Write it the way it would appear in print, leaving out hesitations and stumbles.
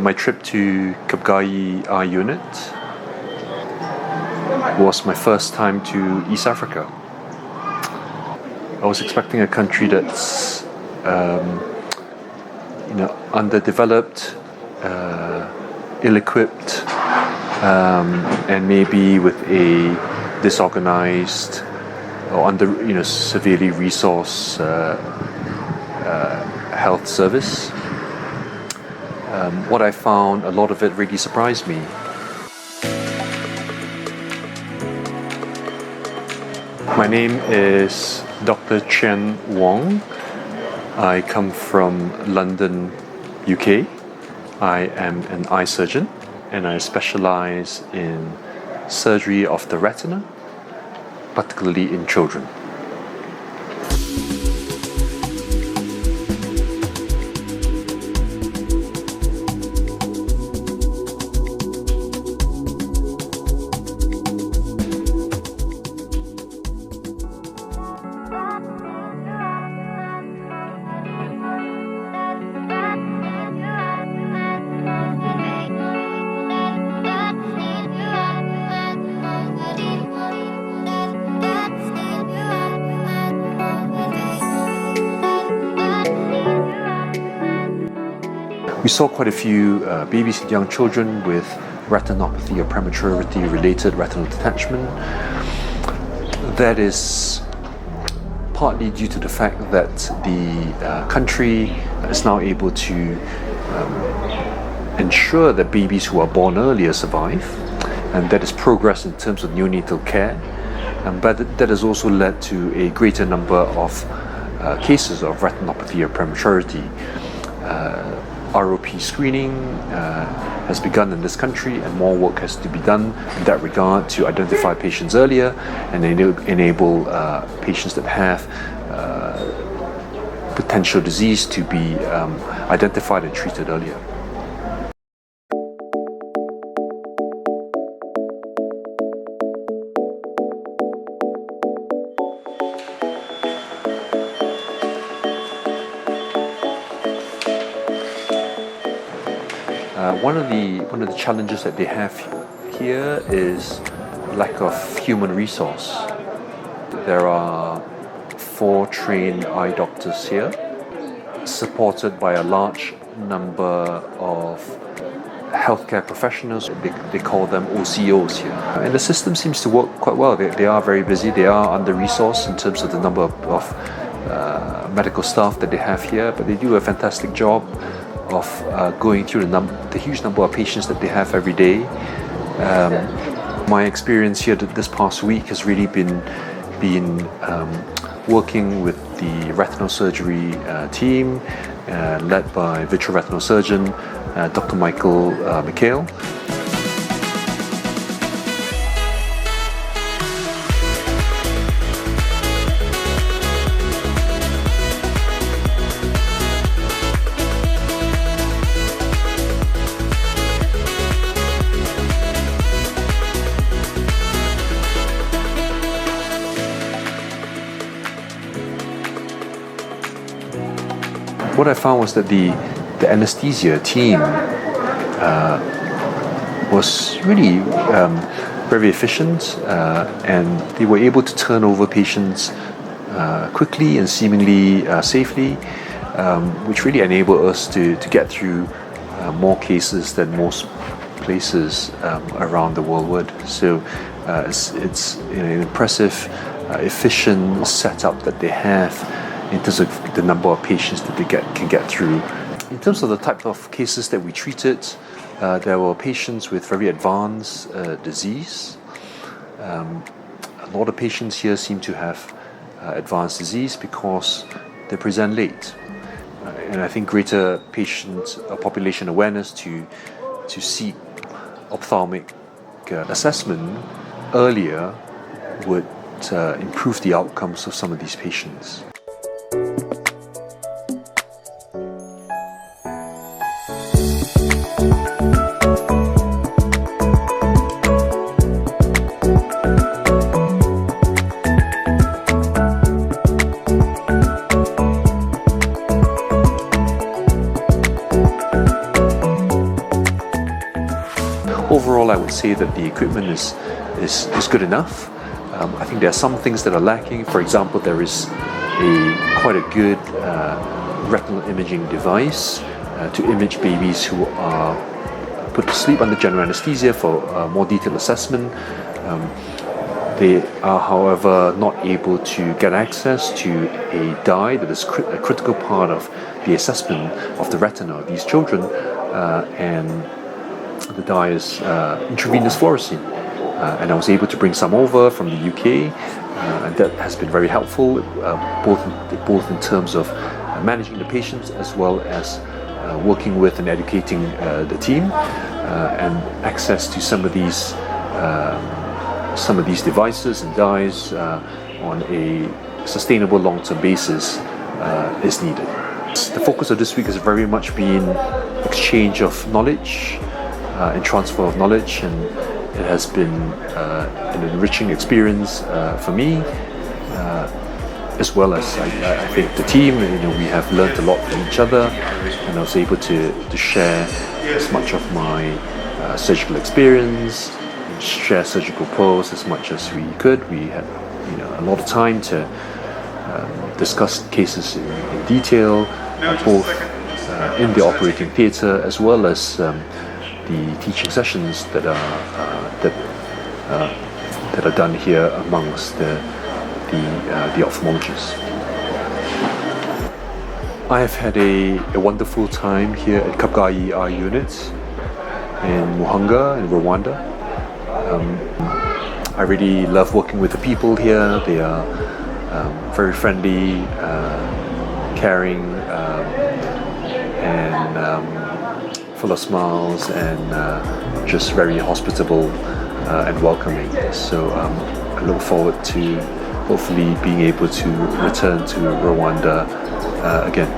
My trip to Kabgayi Eye Unit was my first time to East Africa. I was expecting a country that's underdeveloped, ill-equipped, and maybe with a disorganized or severely resourced health service. What I found, a lot of it really surprised me. My name is Dr Chien Wong. I come from London, UK. I am an eye surgeon and I specialize in surgery of the retina, particularly in children. We saw quite a few babies and young children with retinopathy or prematurity related retinal detachment. That is partly due to the fact that the country is now able to ensure that babies who are born earlier survive, and that is progress in terms of neonatal care. But that has also led to a greater number of cases of retinopathy or prematurity. ROP screening has begun in this country, and more work has to be done in that regard to identify patients earlier and enable patients that have potential disease to be identified and treated earlier. One of the challenges that they have here is lack of human resource. There are 4 trained eye doctors here, supported by a large number of healthcare professionals. They call them OCOs here. And the system seems to work quite well. They are very busy. They are under-resourced in terms of the number of medical staff that they have here, but they do a fantastic job of going through the huge number of patients that they have every day. My experience here this past week has really been working with the retinal surgery team led by Vitreoretinal surgeon Dr Michael McHale. What I found was that the anesthesia team was really very efficient, and they were able to turn over patients quickly and seemingly safely, which really enabled us to get through more cases than most places around the world would. So it's an impressive, efficient setup that they have in terms of the number of patients that they can get through. In terms of the type of cases that we treated, there were patients with very advanced disease. A lot of patients here seem to have advanced disease because they present late. And I think greater patient population awareness to seek ophthalmic assessment earlier would improve the outcomes of some of these patients. overall, I would say that the equipment is good enough. I think there are some things that are lacking. For example, there is quite a good retinal imaging device to image babies who are put to sleep under general anesthesia for more detailed assessment. They are, however, not able to get access to a dye that is a critical part of the assessment of the retina of these children, and the dye is intravenous fluorescein. And I was able to bring some over from the UK, and that has been very helpful, both in terms of managing the patients as well as working with and educating the team, and access to some of these devices and dyes on a sustainable long-term basis is needed. The focus of this week has very much been exchange of knowledge and transfer of knowledge, and it has been an enriching experience for me, as well as I think the team. We have learned a lot from each other, and I was able to share as much of my surgical experience, share surgical pros as much as we could. We had a lot of time to discuss cases in detail, both in the operating theatre as well as the teaching sessions that are done here amongst the ophthalmologists. I have had a wonderful time here at Kabgayi Eye Unit in Muhanga in Rwanda. I really love working with the people here. They are very friendly, caring, and full of smiles, and just very hospitable and welcoming. So I look forward to hopefully being able to return to Rwanda again.